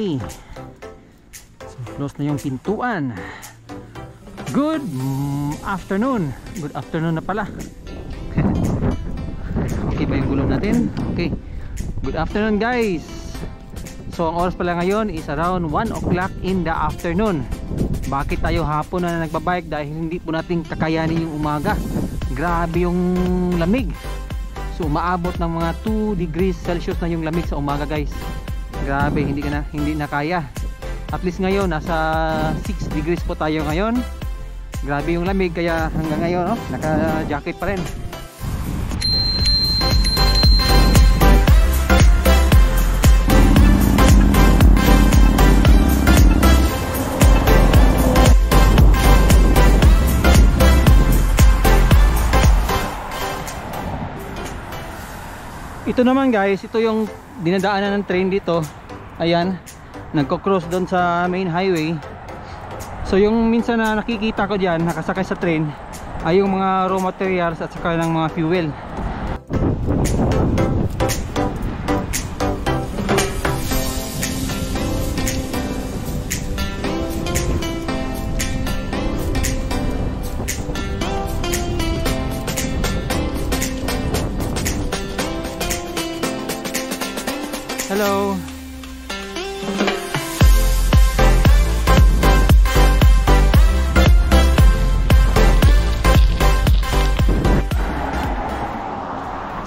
Okay. So, close na yung pintuan. Good afternoon. Good afternoon na pala. Okay ba yung gulong natin? Okay. Good afternoon guys. So ang oras pala ngayon is around 1 o'clock in the afternoon. Bakit tayo hapon na nagbabike? Dahil hindi po natin kakayanin yung umaga. Grabe yung lamig. So umaabot ng mga 2 degrees Celsius na yung lamig sa umaga guys. Grabe, hindi na kaya. At least ngayon nasa 6 degrees po tayo ngayon. Grabe yung lamig kaya hanggang ngayon naka-jacket pa rin. Ito naman guys, ito yung dinadaanan ng train dito. Ayan, nagko-cross doon sa main highway. So yung minsan na nakikita ko diyan, nakasakay sa train, ay yung mga raw materials at saka ng mga fuel. Hello.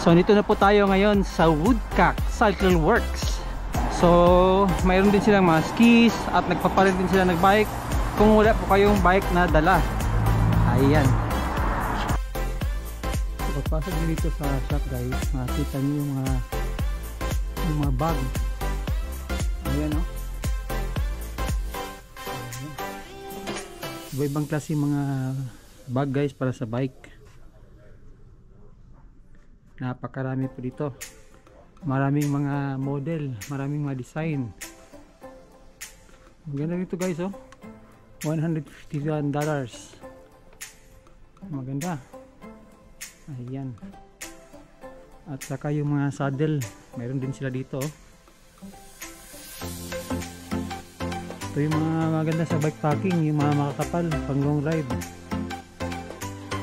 So dito na po tayo ngayon sa Woodcock Cycle Works. So mayroon din silang mga skis at nagpapalit din sila ng bike kung wala po kayong bike na dala. Ayan. So pagpasok din dito sa shop guys, makikita niyo yung mga bag. Ayan o. Iba-ibang klase mga bag guys para sa bike. Napakarami po dito. Maraming mga model, maraming mga design. Maganda dito guys oh. $151. Maganda. Ayan. At saka yung mga saddle, mayroon din sila dito. Ito yung mga maganda sa bike packing, yung mga makakapal pang long ride.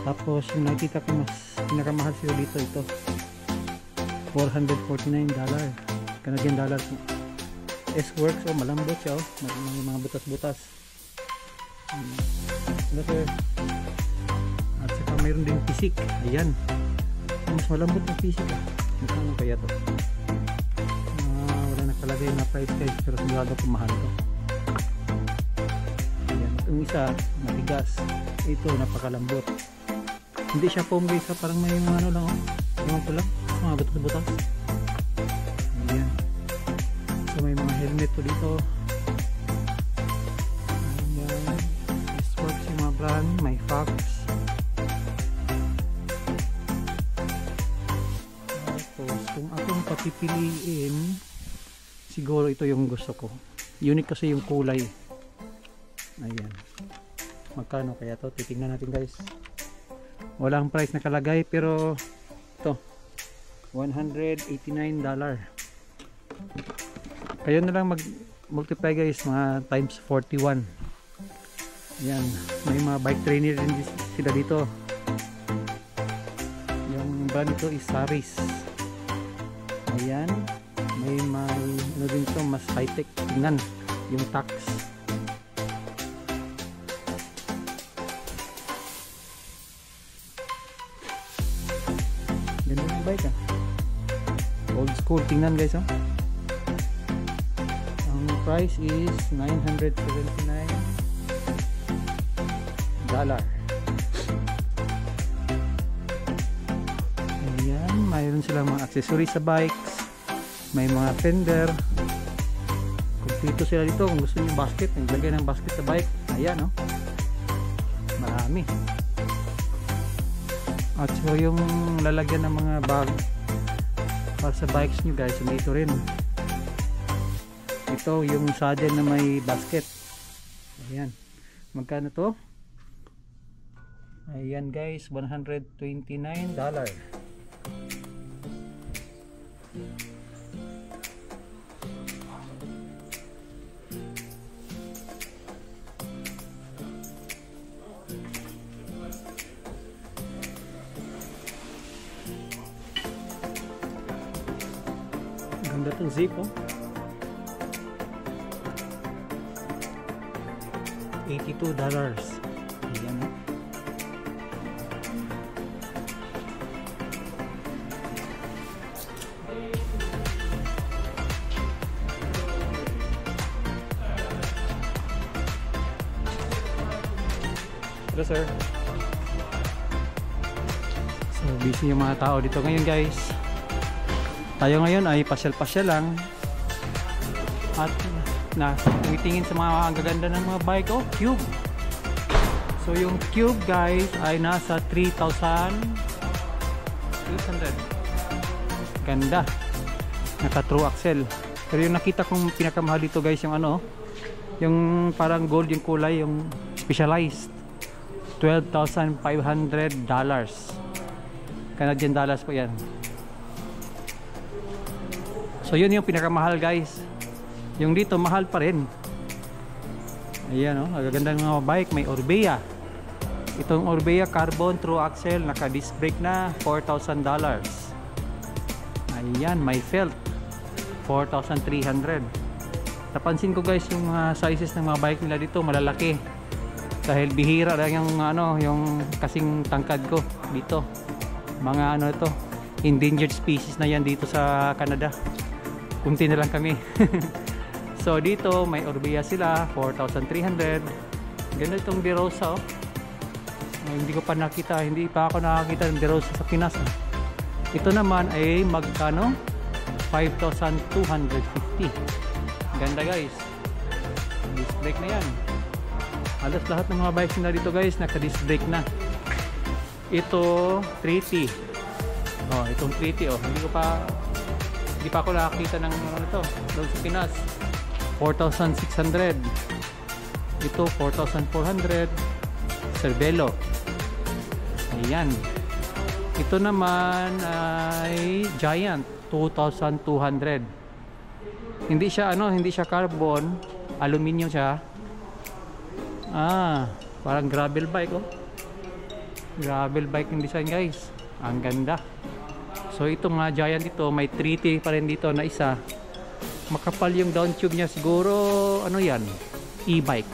Tapos yung nakita ko mas pinakamahal sila dito, ito $449 Canadian dollars. S-Works oh, malambot siya oh, may mga butas-butas. At saka mayroon din pisik. Ayan, mas malambot na pisik ah. Magkano kaya to? Wala nakalagay na price guys, pero sigurado ko mahal to. Ayan, itong isa matigas, ito napakalambot. Hindi siya foam guys, parang may mga ano lang oh. Yung ito lang, mga butas-butas. Ayan. So may mga helmet po dito. Ayan. S-Works yung mga brand, may Fox. Kung akong papipiliin, siguro ito yung gusto ko. Unique kasi yung kulay. Ayan. Magkano kaya to? Titingnan natin guys. Walang price nakalagay pero ito $189. Kayo na lang mag-multiply guys, mga times 41. Ayan. May mga bike trainer din sila dito. Yung brand ito is Saris. Ayan, may ano din ito, mas high-tech. Tingnan yung tax. Ganda yung bike ah, old school. Tingnan guys oh. Ang price is $979. Ayan, mayroon silang mga accessories sa bikes. May mga fender. Kompleto sila dito. Kung gusto niyo basket, naglagay ng basket sa bike. Ayan oh. Marami. At so yung lalagyan ng mga bag para sa bikes nyo guys, may ito rin. Ito yung saddle na may basket. Ayan. Magkano to? Ayan guys, $129. itong zip, oh. $82. Ayan, oh. Hello, sir. So, busy yung mga tao dito ngayon, guys. Tayo ngayon ay pasyal-pasyal lang. At tumitingin sa mga ang gaganda ng mga bike. Oh, Cube. So, yung Cube, guys, ay nasa 3,800. Ganda. Naka-true axle. Pero yung nakita kong pinakamahal dito, guys, yung ano, yung parang gold yung kulay, yung specialized. $12,500. Canadian dollars po yan. So yun yung pinakamahal, guys. Yung dito mahal pa rin. Ayan, oh, magagandang mga bike. May Orbea. Itong Orbea carbon true axle, naka disc brake na, $4,000. Ayan, may felt, 4,300. Napansin ko, guys, yung mga sizes ng mga bike nila dito malalaki. Dahil bihira lang yung ano, yung kasing tangkad ko dito. Mga ano ito, endangered species na yan dito sa Canada. Kunti na lang kami. So dito may Orbea sila, 4,300. Ganda itong DeRosa, oh. Hindi ko pa nakita, hindi pa ako nakakita ng DeRosa sa Pinas, oh. Ito naman ay magkano? 5,250. Ganda, guys. Disc brake na yan. Halos lahat ng mga bikes na dito, guys, naka disc brake na. Ito 3T. Oh, itong 3T, oh. Hindi pa ako nakakita ng ano to, doon sa Pinas. 4,600. Ito 4,400. Cervelo. Ayan. Ito naman ay Giant, 2,200. Hindi siya ano, hindi siya carbon, aluminum siya. Parang gravel bike, oh. Gravel bike yung design, guys. Ang ganda. So itong Giant ito, may 3T pa rin dito na isa. Makapal yung down tube niya. Siguro ano yan, e-bike.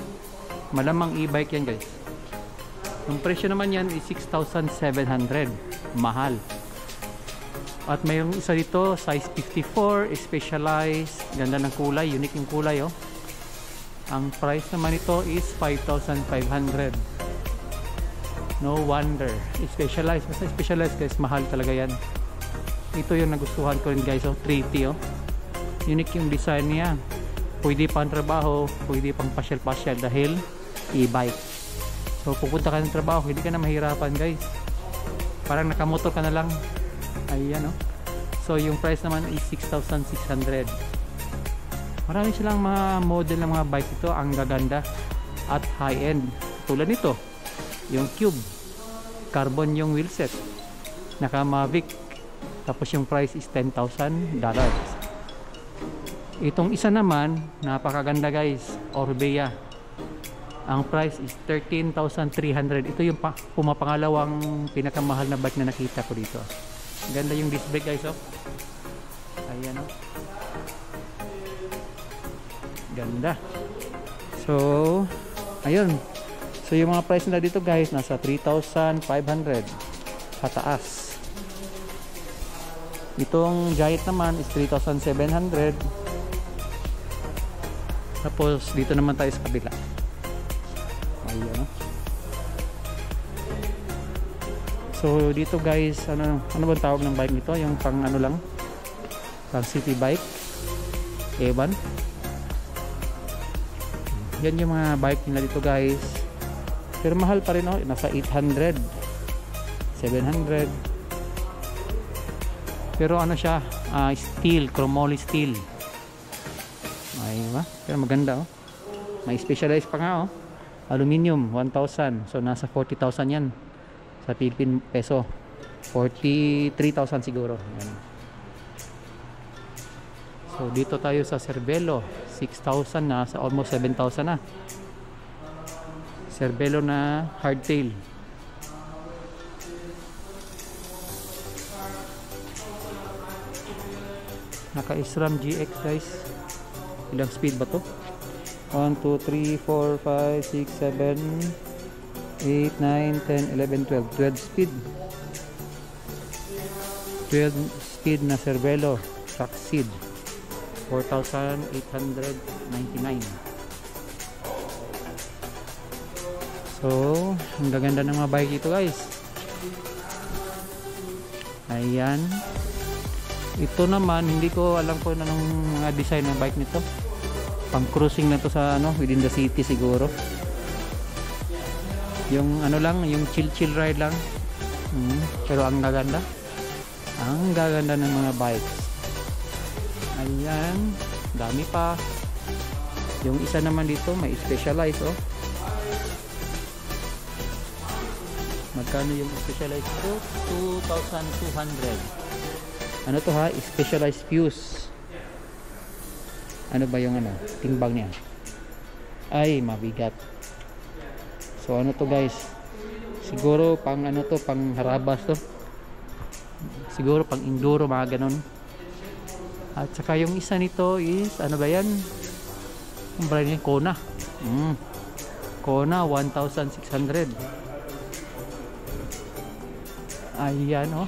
Malamang e-bike yan, guys. Yung presyo naman yan is 6,700. Mahal. At mayroong isa dito, size 54, specialized. Ganda ng kulay, unique yung kulay, oh. Ang price naman ito is 5,500. No wonder. Specialized. Basta specialized, guys. Mahal talaga yan. Ito yung nagustuhan ko rin, guys. Oh, 3T, oh. Unique yung design niya. Pwede pang trabaho. Pwede pang pasyal-pasyal dahil e-bike. So, pupunta ka ng trabaho. Hindi ka na mahirapan, guys. Parang nakamotor ka na lang. Ayan, oh. So, yung price naman is 6,600. Marami silang mga model ng mga bike ito. Ang gaganda at high-end. Tulad nito. Yung Cube, carbon yung wheelset, naka Mavic, tapos yung price is $10,000. Itong isa naman, napakaganda, guys, Orbea. Ang price is 13,300. Ito yung pumapangalawang pinakamahal na bike na nakita ko dito. Ganda yung disc brake, guys, oh. Ayan, oh. Ganda. So ayun. So yung mga price nila dito, guys, nasa 3,500 pataas. Itong Giant naman is 3,700. Tapos dito naman tayo sa kabila. Ayan. So dito, guys, ano bang tawag ng bike nito? Yung pang ano lang, pang city bike, ewan. Yan yung mga bike nila dito, guys. Pero mahal pa rin, oh. Nasa 800, 700. Pero ano siya, steel, chromoly steel. Ay, ba? Pero maganda, oh. May specialized pa nga, oh. Aluminum, 1,000. So nasa 40,000 yan sa Philippine peso. 43,000 siguro. Yan. So dito tayo sa Cervelo, 6,000 na, sa almost 7,000 na. Cervelo na hardtail. Naka SRAM GX guys. Ilang speed ba to? 1, 2, 3, 4, 5, 6, 7, 8, 9, 10, 11, 12. 12 speed. 12 speed na Cervelo Succeed. 4,899. So, ang gaganda ng mga bike dito guys. Ayan. Ito naman, hindi ko alam kung anong mga design ng bike nito. Pang cruising na to sa ano, within the city siguro. Yung ano lang, yung chill ride lang. Pero ang gaganda. Ang gaganda ng mga bikes. Ayan, dami pa. Yung isa naman dito, may Specialized oh. Magkano yung Specialized to? 2,200. Ano to ha? Specialized fuse. Ano ba yung ano? Timbang niya. Ay, mabigat. So ano to guys? Siguro pang ano to, pang harabas to. Siguro pang enduro, mga ganon. At saka yung isa nito is, ano ba yan? Ang brand niya, Kona. Kona, 1,600. Ayan oh.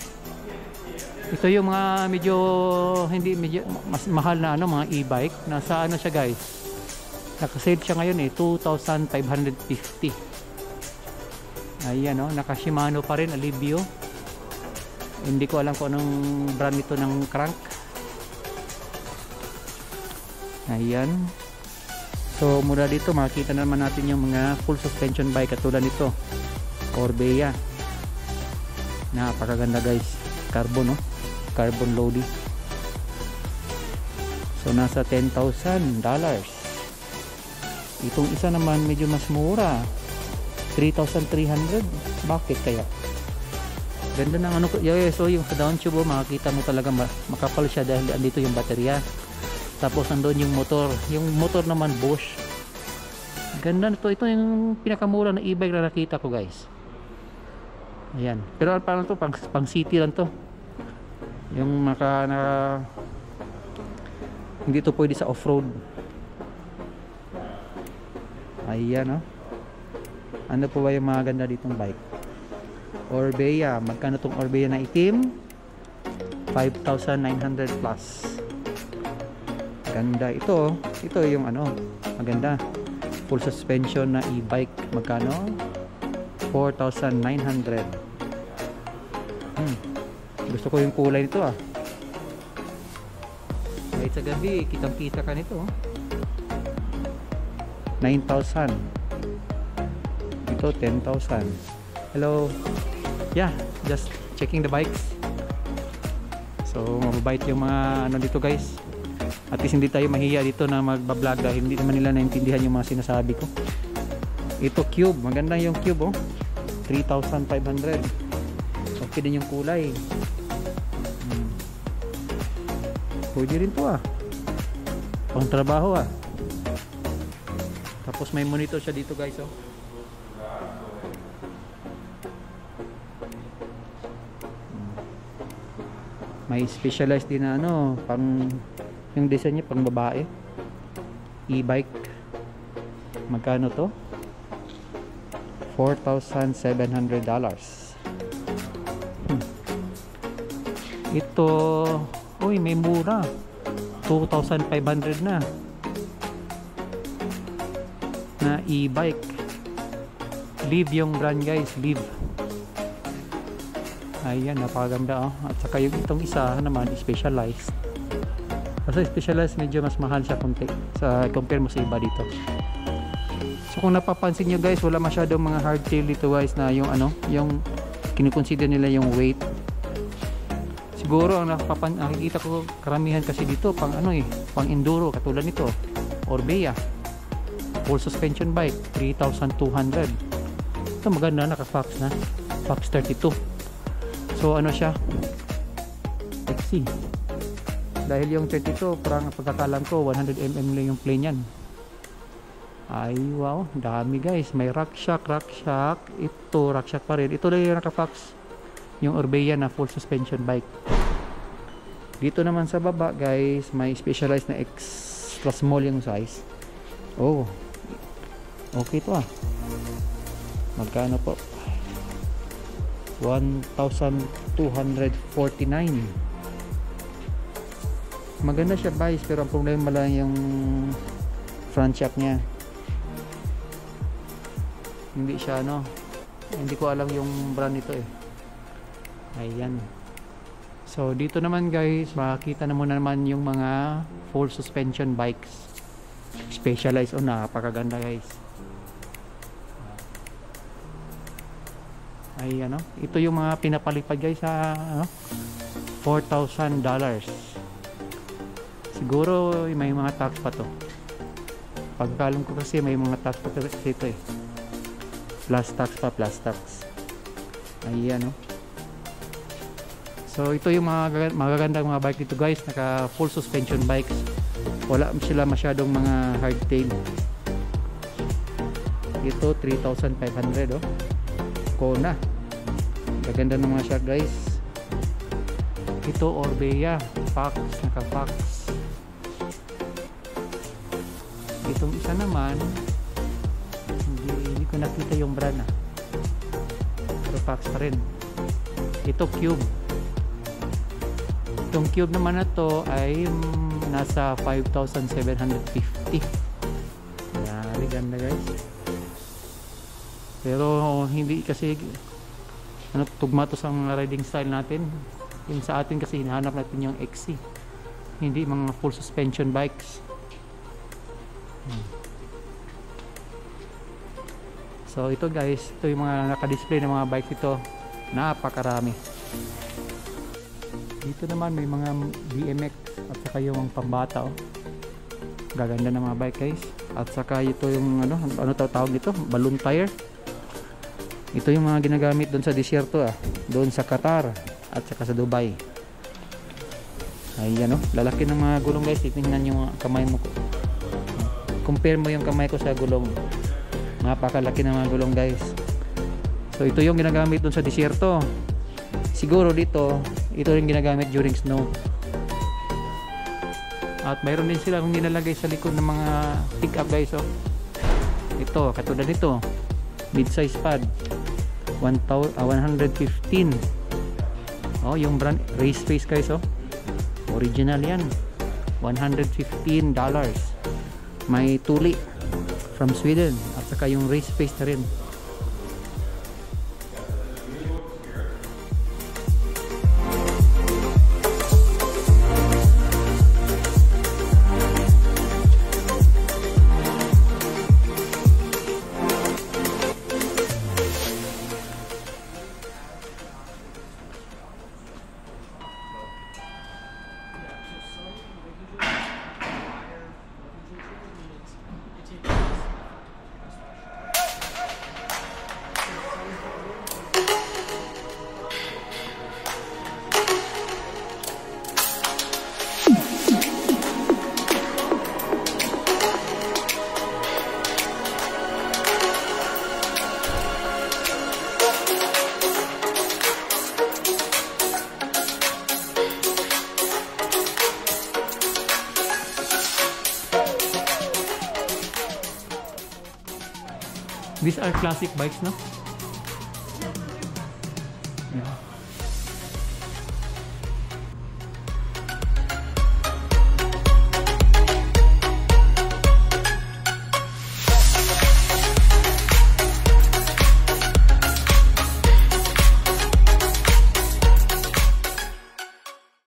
Ito yung mga medyo mas mahal na ano, mga e-bike. Nasa ano siya guys, naka-sale siya ngayon eh, 2,550. Ayan oh, naka Shimano pa rin, Alivio. Hindi ko alam kung anong brand nito ng crank. Ayan. So mula dito makikita naman natin yung mga full suspension bike katulad nito, Orbea. Napakaganda guys, carbon no, carbon loading. So nasa $10,000. Itong isa naman medyo mas mura, 3,300. Bakit kaya? Ganda ng ano. So yung sa down tube makikita mo talaga makapal siya dahil andito yung baterya. Tapos nandoon yung motor. Yung motor naman Bosch. Ganda nito. Ito yung pinakamura na e-bike na nakita ko guys. Ayan. Pero parang to pang city lang to. Yung hindi to pwede sa off-road. Ayan oh. Ano po ba yung mga ganda ditong bike? Orbea. Magkano tong Orbea na itim? 5,900 plus. Ganda ito. Ito yung ano, maganda. Full suspension na e-bike. Magkano? 4,900. Gusto ko yung kulay nito ah. Kahit sa gabi, kitang-kita ka nito. 9,000. Ito 10,000. Hello. Yeah, just checking the bikes. So mababait yung mga ano dito guys. At least hindi tayo mahiya dito na magbablog dahil hindi naman nila naintindihan yung mga sinasabi ko. Ito Cube, maganda yung Cube oh. 3,500. Okay din yung kulay. Pwede rin to ah. Pang trabaho ah. Tapos may monitor siya dito guys oh. May Specialized din na ano, pang yung design niya pang babae. E-bike. Magkano to? $4,700. Ito, uy, may mura. 2,500 na e-bike. Live yung brand guys, Live. Ayan, napakaganda oh. At saka yung itong isa naman Specialized. Kasi Specialized medyo mas mahal siya konti sa compare mo sa iba dito. So kung napapansin nyo guys, wala masyadong mga hardtail dito guys na yung ano, yung kinukonsider nila yung weight. Siguro ang nakikita ko karamihan kasi dito pang ano eh, pang enduro katulad nito, Orbea. Full suspension bike, 3,200. Ito maganda, naka-Fox na. Fox 32. So ano siya? XC. Dahil yung 32, parang pagkakalam ko 100mm lang yung plane yan. Ay wow, dami guys. May RockShox. Ito RockShox pa rin. Ito lang yung naka-Fox, yung Orbea na full suspension bike. Dito naman sa baba guys, may specialized na extra small yung size. Oh, okay to ah. Magkano po? 1,249. Maganda siya guys, pero ang problema lang yung front shock niya. Hindi siya ano, hindi ko alam yung brand nito eh. Ayan. So dito naman guys, makikita na muna naman yung mga full suspension bikes. Specialized. Oh, napakaganda guys. Ay ano, ito yung mga pinapalipad guys sa ano, $4,000. Siguro may mga tax pa to. Pagkalam ko kasi may mga tax pa to dito eh. Plus tax pa, plus tax. Ayan oh. So ito yung mga magagandang mga bike dito guys, naka full suspension bikes. Wala sila masyadong mga hardtail. Ito 3,500 oh. Kona. Gaganda naman siya guys. Ito Orbea, Fox, naka Fox. Itong isa naman hindi ko nakita yung brand ah. Pero Fox pa rin. Ito Cube. Itong Cube naman na to ay nasa 5,750. Yari, ganda guys. Pero hindi kasi ano, tugma to sa mga riding style natin. Yung sa atin kasi hinahanap natin yung XC, hindi mga full suspension bikes. So ito guys, ito yung mga naka-display ng mga bike ito. Napakarami. Dito naman may mga BMX at saka yung pambata oh. Gaganda ng mga bike guys. At saka ito yung ano tawag dito, balloon tire. Ito yung mga ginagamit doon sa disyerto ah, doon sa Qatar at saka sa Dubai. Ayan oh, lalaki ng mga gulong guys. Tingnan yung kamay mo. Compare mo yung kamay ko sa gulong. Napakalaki ng mga gulong guys. So ito yung ginagamit doon sa disyerto. Siguro dito, ito yung ginagamit during snow. At mayroon din sila kung nilalagay sa likod ng mga pick up guys oh. Ito, katulad nito, mid-size pad, 115. Oh, yung brand Race Face guys oh. Original yan. $115. May tuli from Sweden at saka yung Race Face na rin. These are classic bikes, no? Yeah.